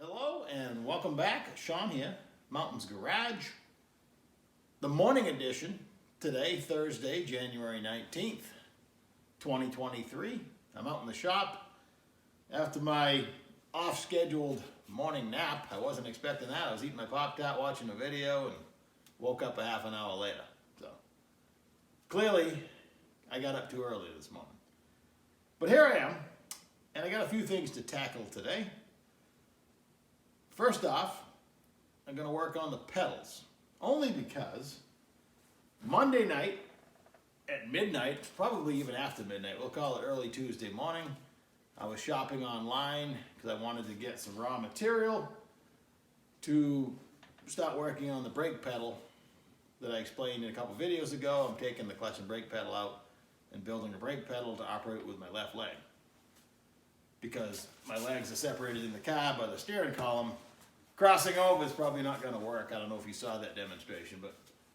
Hello and welcome back. Sean here, Mountains Garage. The morning edition today, Thursday, January 19th, 2023. I'm out in the shop after my off-scheduled morning nap. I wasn't expecting that. I was eating my Pop-Tart, watching a video, and woke up a half an hour later. So clearly, I got up too early this morning. But here I am, and I got a few things to tackle today. First off, I'm going to work on the pedals, only because Monday night at midnight, probably even after midnight, we'll call it early Tuesday morning, I was shopping online because I wanted to get some raw material to start working on the brake pedal that I explained in a couple videos ago. I'm taking the clutch and brake pedal out and building a brake pedal to operate with my left leg, because my legs are separated in the car by the steering column. Crossing over is probably not going to work. I don't know if you saw that demonstration, but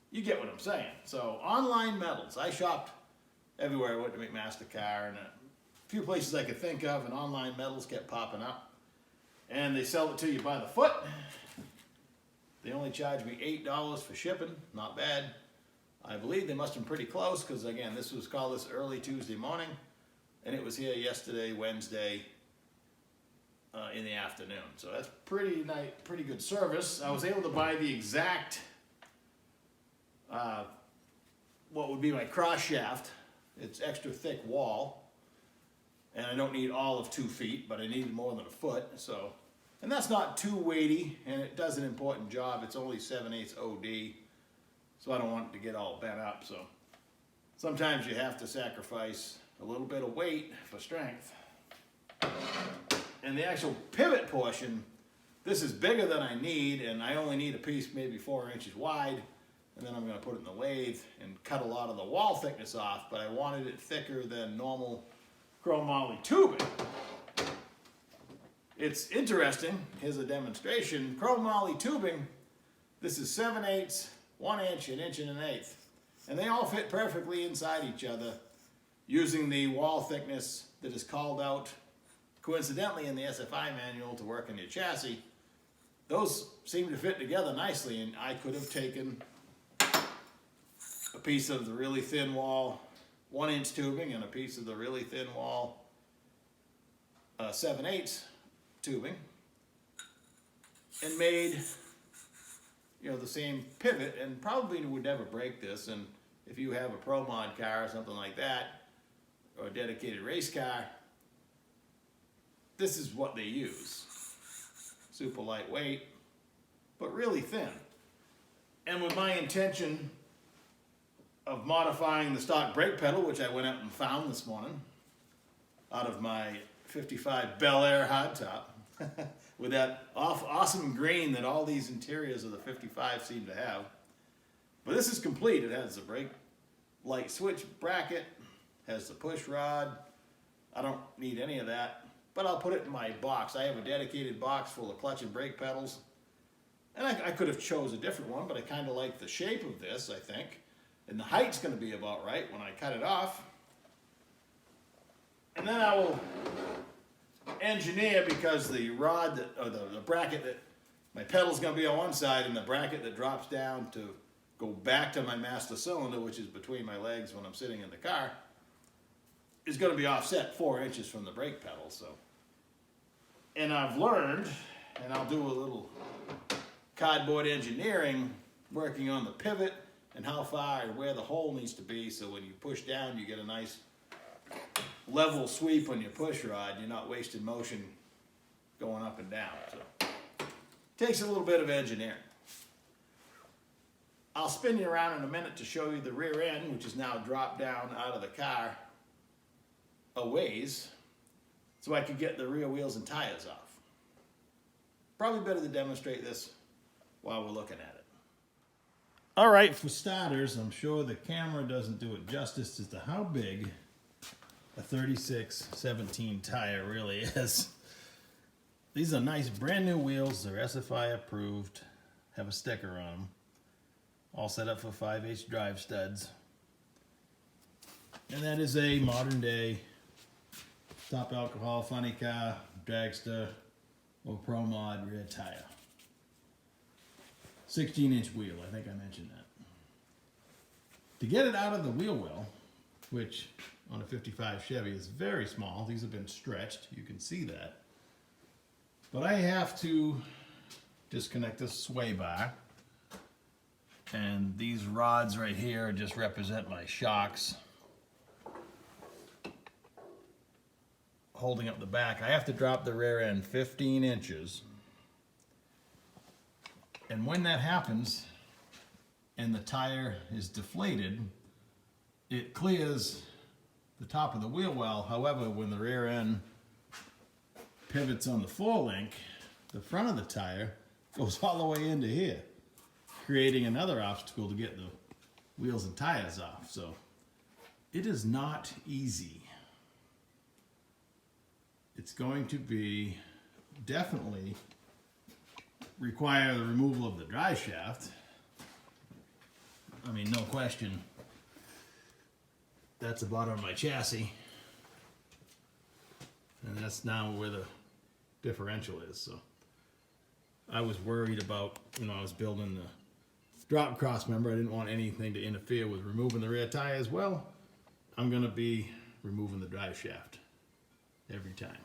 you get what I'm saying. So online metals. I shopped everywhere. I went to McMaster-Carr and a few places I could think of, and online metals kept popping up. And they sell it to you by the foot. They only charged me $8 for shipping. Not bad. I believe they must have been pretty close because, again, this was called this early Tuesday morning, and it was here yesterday, Wednesday, in the afternoon. So that's pretty nice, pretty good service. I was able to buy the exact, what would be my cross shaft. It's extra thick wall, and I don't need all of 2 feet, but I needed more than a foot. So, and that's not too weighty, and it does an important job. It's only 7/8 OD, so I don't want it to get all bent up. So sometimes you have to sacrifice a little bit of weight for strength. And the actual pivot portion, this is bigger than I need, and I only need a piece maybe 4 inches wide, and then I'm going to put it in the lathe and cut a lot of the wall thickness off, but I wanted it thicker than normal chromoly tubing. It's interesting. Here's a demonstration. Chromoly tubing, this is 7/8, 1 inch, an inch and an eighth, and they all fit perfectly inside each other using the wall thickness that is called out coincidentally in the SFI manual to work on your chassis. Those seem to fit together nicely, and I could have taken a piece of the really thin wall 1 inch tubing and a piece of the really thin wall 7/8 tubing and made, you know, the same pivot, and probably would never break this. And if you have a Pro Mod car or something like that, or a dedicated race car, this is what they use. Super lightweight, but really thin. And with my intention of modifying the stock brake pedal, which I went out and found this morning out of my 55 Bel Air hardtop, with that awesome green that all these interiors of the 55 seem to have. But this is complete. It has the brake light switch bracket, has the push rod. I don't need any of that, but I'll put it in my box. I have a dedicated box full of clutch and brake pedals, and I could have chose a different one, but I kind of like the shape of this, I think, and the height's going to be about right when I cut it off. And then I will engineer, because the rod that, or the bracket that my pedal's going to be on one side, and the bracket that drops down to go back to my master cylinder, which is between my legs when I'm sitting in the car, is going to be offset 4 inches from the brake pedal. So, and I've learned, and I'll do a little cardboard engineering working on the pivot and how far and where the hole needs to be, so when you push down you get a nice level sweep on your push rod. You're not wasting motion going up and down. So takes a little bit of engineering. I'll spin you around in a minute to show you the rear end, which is now dropped down out of the car a ways, so I could get the rear wheels and tires off. Probably better to demonstrate this while we're looking at it. All right, for starters, I'm sure the camera doesn't do it justice as to how big a 36/17 tire really is. These are nice brand new wheels. They're SFI approved, have a sticker on them, all set up for 5/8 drive studs. And that is a modern day top alcohol funny car, dragster, or Pro Mod rear tire. 16-inch wheel, I think I mentioned that. To get it out of the wheel well, which on a 55 Chevy is very small, these have been stretched, you can see that. But I have to disconnect this sway bar. And these rods right here just represent my shocks holding up the back. I have to drop the rear end 15 inches. And when that happens and the tire is deflated, it clears the top of the wheel well. However, when the rear end pivots on the forelink, the front of the tire goes all the way into here, creating another obstacle to get the wheels and tires off. So it is not easy. It's going to be definitely require the removal of the drive shaft. I mean, no question. That's the bottom of my chassis. And that's now where the differential is. So I was worried about, I was building the drop cross member. I didn't want anything to interfere with removing the rear tire as well. I'm going to be removing the drive shaft every time.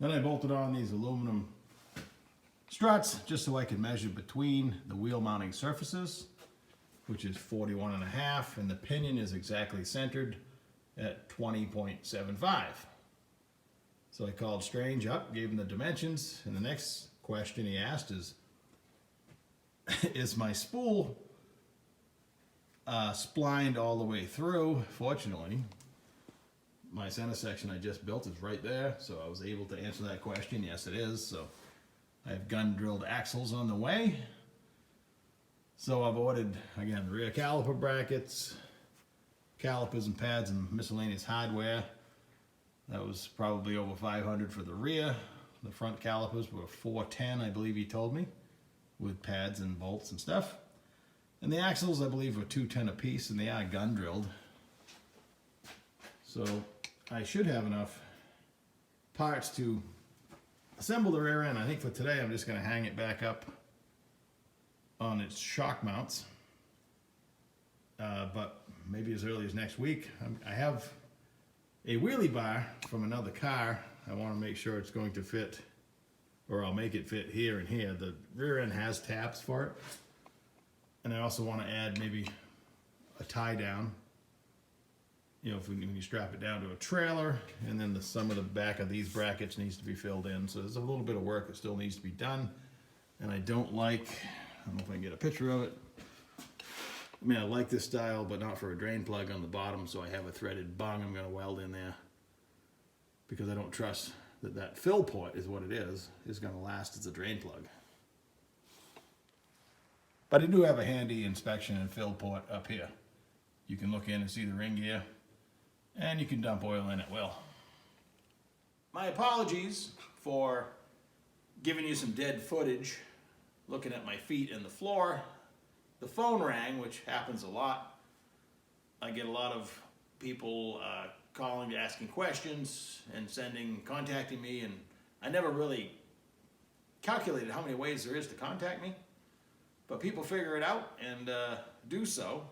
Then I bolted on these aluminum struts just so I could measure between the wheel mounting surfaces, which is 41.5, and the pinion is exactly centered at 20.75. So I called Strange up, gave him the dimensions, and the next question he asked is my spool splined all the way through? Fortunately, my center section I just built is right there, so I was able to answer that question. Yes, it is. So I have gun drilled axles on the way. So I've ordered, again, the rear caliper brackets, calipers and pads and miscellaneous hardware. That was probably over $500 for the rear. The front calipers were $410, I believe he told me, with pads and bolts and stuff. And the axles, I believe, were $210 a piece, and they are gun drilled. So I should have enough parts to assemble the rear end. I think for today I'm just going to hang it back up on its shock mounts. But maybe as early as next week. I have a wheelie bar from another car. I want to make sure it's going to fit, or I'll make it fit here and here. The rear end has tabs for it. And I also want to add maybe a tie down. When you strap it down to a trailer, and then some of the back of these brackets needs to be filled in. So there's a little bit of work that still needs to be done. And I don't know if I can get a picture of it. I mean, I like this style, but not for a drain plug on the bottom. So I have a threaded bung I'm going to weld in there, because I don't trust that fill port is what it is going to last as a drain plug. But I do have a handy inspection and fill port up here. You can look in and see the ring gear, and you can dump oil in at will. My apologies for giving you some dead footage looking at my feet and the floor. The phone rang, which happens a lot. I get a lot of people calling, asking questions, and contacting me, and I never really calculated how many ways there is to contact me, but people figure it out and do so.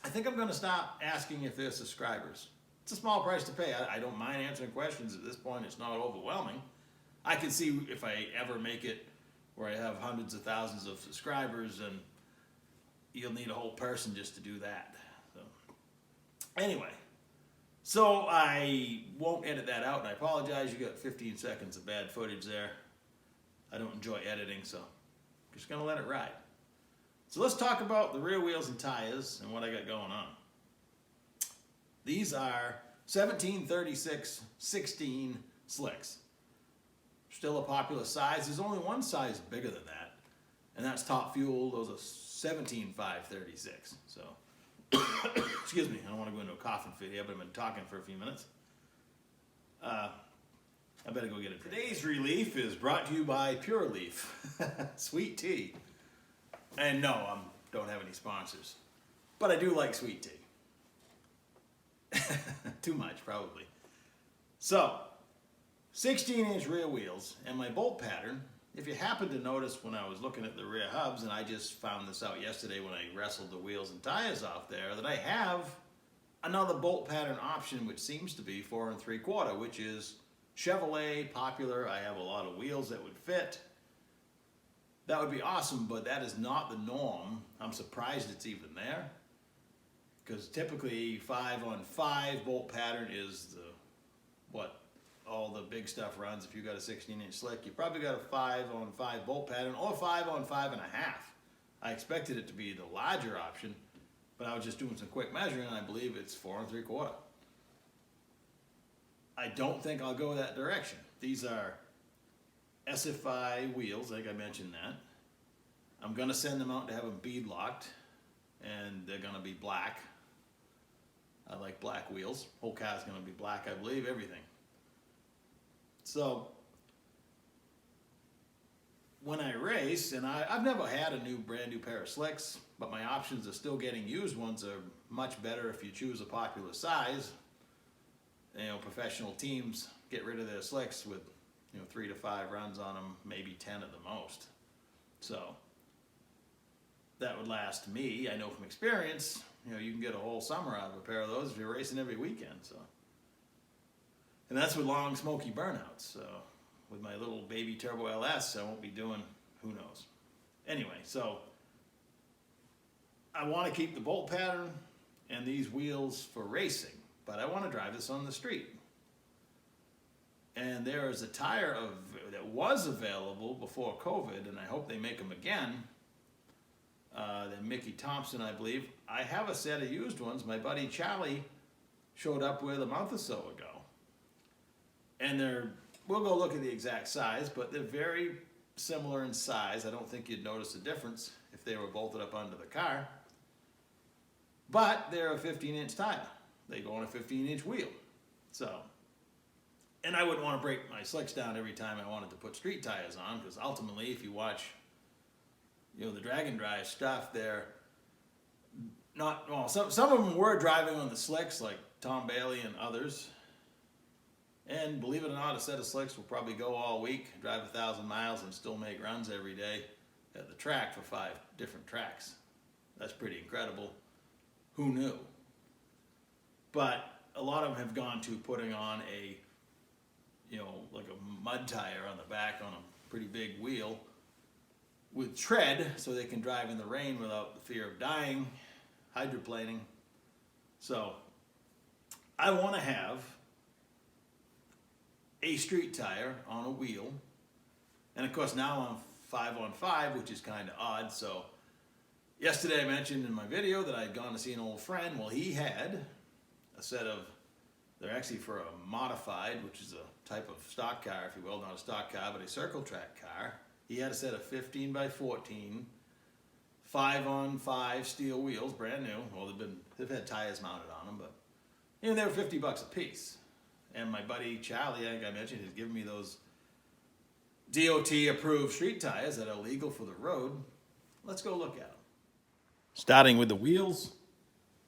I think I'm going to stop asking if they're subscribers. It's a small price to pay. I don't mind answering questions at this point. It's not overwhelming. I can see if I ever make it where I have hundreds of thousands of subscribers, and you'll need a whole person just to do that. So, anyway, so I won't edit that out, and I apologize. You got 15 seconds of bad footage there. I don't enjoy editing, so I'm just going to let it ride. So let's talk about the rear wheels and tires and what I got going on. These are 17/36/16 slicks. Still a popular size. There's only one size bigger than that. And that's top fuel. Those are 17,536. So, excuse me, I don't want to go into a coughing fit here, but I've been talking for a few minutes. I better go get it. Today's relief is brought to you by Pure Leaf sweet tea. And no, I don't have any sponsors, but I do like sweet tea. Too much, probably. So, 16-inch rear wheels, and my bolt pattern. If you happen to notice when I was looking at the rear hubs, and I just found this out yesterday when I wrestled the wheels and tires off there, that I have another bolt pattern option, which seems to be 4 3/4, which is Chevrolet, popular. I have a lot of wheels that would fit. That would be awesome, but that is not the norm. I'm surprised it's even there, because typically 5-on-5 bolt pattern is what all the big stuff runs. If you got a 16-inch slick, you probably got a 5-on-5 bolt pattern or 5-on-5.5. I expected it to be the larger option, but I was just doing some quick measuring, and I believe it's 4 3/4. I don't think I'll go that direction. These are SFI wheels, like I mentioned that. I'm gonna send them out to have them bead locked, and they're gonna be black. I like black wheels. Whole car's gonna be black, I believe, everything. So, when I race, and I've never had a brand new pair of slicks, but my options of still getting used ones are much better if you choose a popular size. You know, professional teams get rid of their slicks with 3 to 5 runs on them, maybe 10 at the most. So that would last me. I know from experience, you can get a whole summer out of a pair of those if you're racing every weekend. So, and that's with long smoky burnouts. So with my little baby Turbo LS, I won't be doing who knows. Anyway, so I want to keep the bolt pattern and these wheels for racing, but I want to drive this on the street. And there is a tire that was available before COVID, and I hope they make them again. The Mickey Thompson, I believe. I have a set of used ones my buddy Charlie showed up with a month or so ago. And we'll go look at the exact size, but they're very similar in size. I don't think you'd notice a difference if they were bolted up under the car. But they're a 15-inch tire. They go on a 15-inch wheel. So, and I wouldn't want to break my slicks down every time I wanted to put street tires on, because ultimately, if you watch, the drag and drive stuff, they're not, well, some of them were driving on the slicks, like Tom Bailey and others. And believe it or not, a set of slicks will probably go all week, drive 1,000 miles, and still make runs every day at the track for 5 different tracks. That's pretty incredible. Who knew? But a lot of them have gone to putting on a, like a mud tire on the back on a pretty big wheel with tread, so they can drive in the rain without the fear of dying, hydroplaning. So I want to have a street tire on a wheel, and of course now I'm 5-on-5, which is kind of odd. So yesterday I mentioned in my video that I'd gone to see an old friend. Well, he had a set of, they're actually for a modified, which is a type of stock car, if you will, not a stock car, but a circle track car. He had a set of 15x14, 5-on-5 steel wheels, brand new. Well, they've had tires mounted on them, but they were $50 a piece. And my buddy Charlie, I think I mentioned, has given me those DOT approved street tires that are legal for the road. Let's go look at them. Starting with the wheels,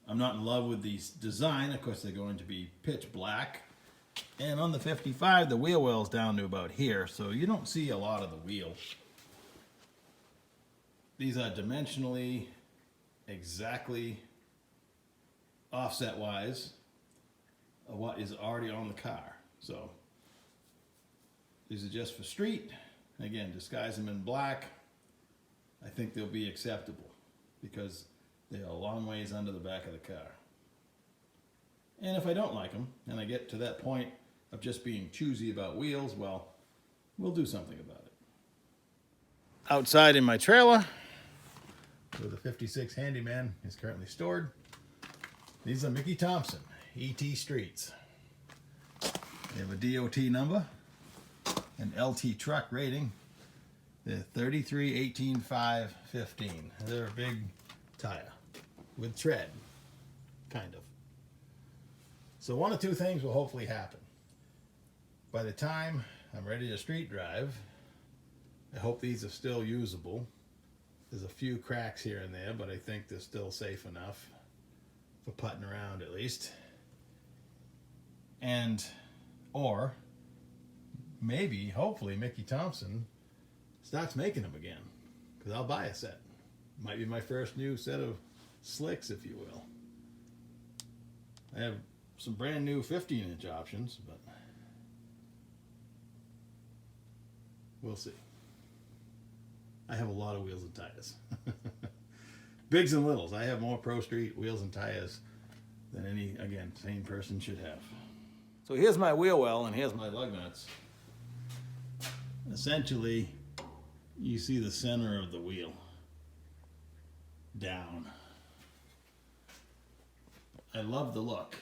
I'm not in love with the design. Of course, they're going to be pitch black. And on the 55, the wheel well's down to about here, so you don't see a lot of the wheel. These are dimensionally exactly offset-wise of what is already on the car. So these are just for street. Again, disguise them in black. I think they'll be acceptable because they are a long ways under the back of the car. And if I don't like them, and I get to that point of just being choosy about wheels, well, we'll do something about it. Outside in my trailer, where the 56 Handyman is currently stored, these are Mickey Thompson ET Streets. They have a DOT number, an LT truck rating, The 33, 18, 5, 15. They're a big tire with tread, kind of. So one of two things will hopefully happen. By the time I'm ready to street drive, I hope these are still usable. There's a few cracks here and there, but I think they're still safe enough for putting around at least. And, or maybe, hopefully, Mickey Thompson starts making them again, because I'll buy a set. Might be my first new set of slicks, if you will. I have some brand new 15-inch options, but we'll see. I have a lot of wheels and tires. Bigs and littles. I have more Pro Street wheels and tires than any, again, sane person should have. So here's my wheel well and here's my lug nuts. Essentially, you see the center of the wheel down. I love the look,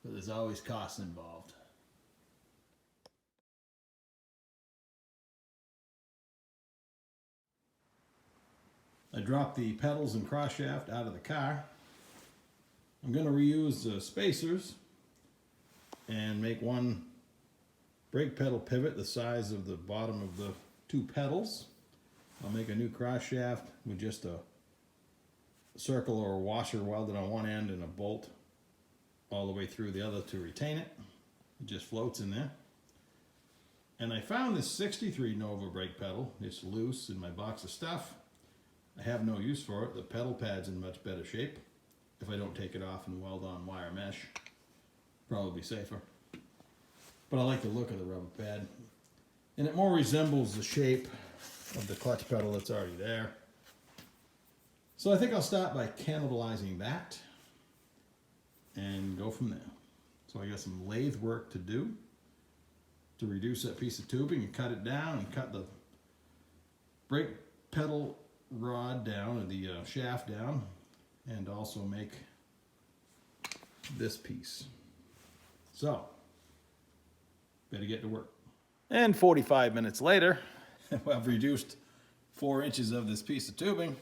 but there's always costs involved. I dropped the pedals and cross shaft out of the car. I'm going to reuse the spacers and make one brake pedal pivot the size of the bottom of the two pedals. I'll make a new cross shaft with just a circle or a washer welded on one end and a bolt all the way through the other to retain it. It just floats in there. And I found this 63 Nova brake pedal. It's loose in my box of stuff. I have no use for it. The pedal pad's in much better shape. If I don't take it off and weld on wire mesh, probably safer. But I like the look of the rubber pad. And it more resembles the shape of the clutch pedal that's already there. So I think I'll start by cannibalizing that and go from there. So I got some lathe work to do to reduce that piece of tubing and cut it down and cut the brake pedal rod down, or the shaft down, and also make this piece. So, better get to work. And 45 minutes later, I've reduced 4 inches of this piece of tubing.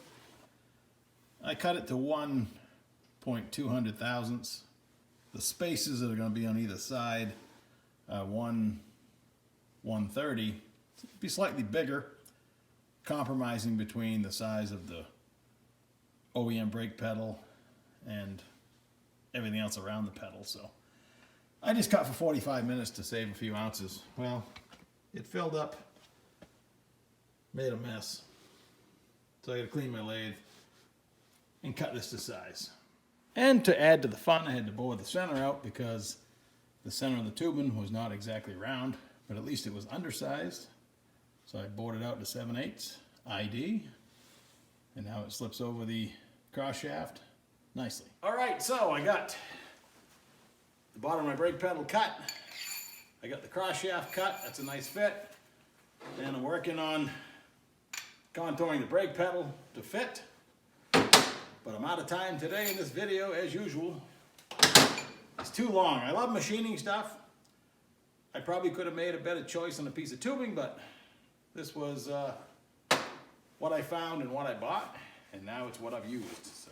I cut it to 1.200 thousandths. The spaces that are going to be on either side, 1/130, be slightly bigger, compromising between the size of the OEM brake pedal and everything else around the pedal. So I just cut for 45 minutes to save a few ounces. Well, it filled up, made a mess. So I got to clean my lathe and cut this to size. And to add to the fun, I had to bore the center out because the center of the tubing was not exactly round, but at least it was undersized. So I bored it out to 7/8 ID, and now it slips over the cross shaft nicely. All right, so I got the bottom of my brake pedal cut. I got the cross shaft cut. That's a nice fit. And I'm working on contouring the brake pedal to fit. But I'm out of time today in this video, as usual. It's too long. I love machining stuff. I probably could have made a better choice on a piece of tubing, but this was what I found and what I bought, and now it's what I've used. So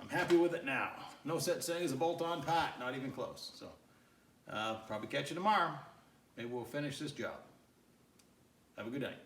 I'm happy with it now. No such thing as a bolt-on part, not even close. So probably catch you tomorrow. Maybe we'll finish this job. Have a good night.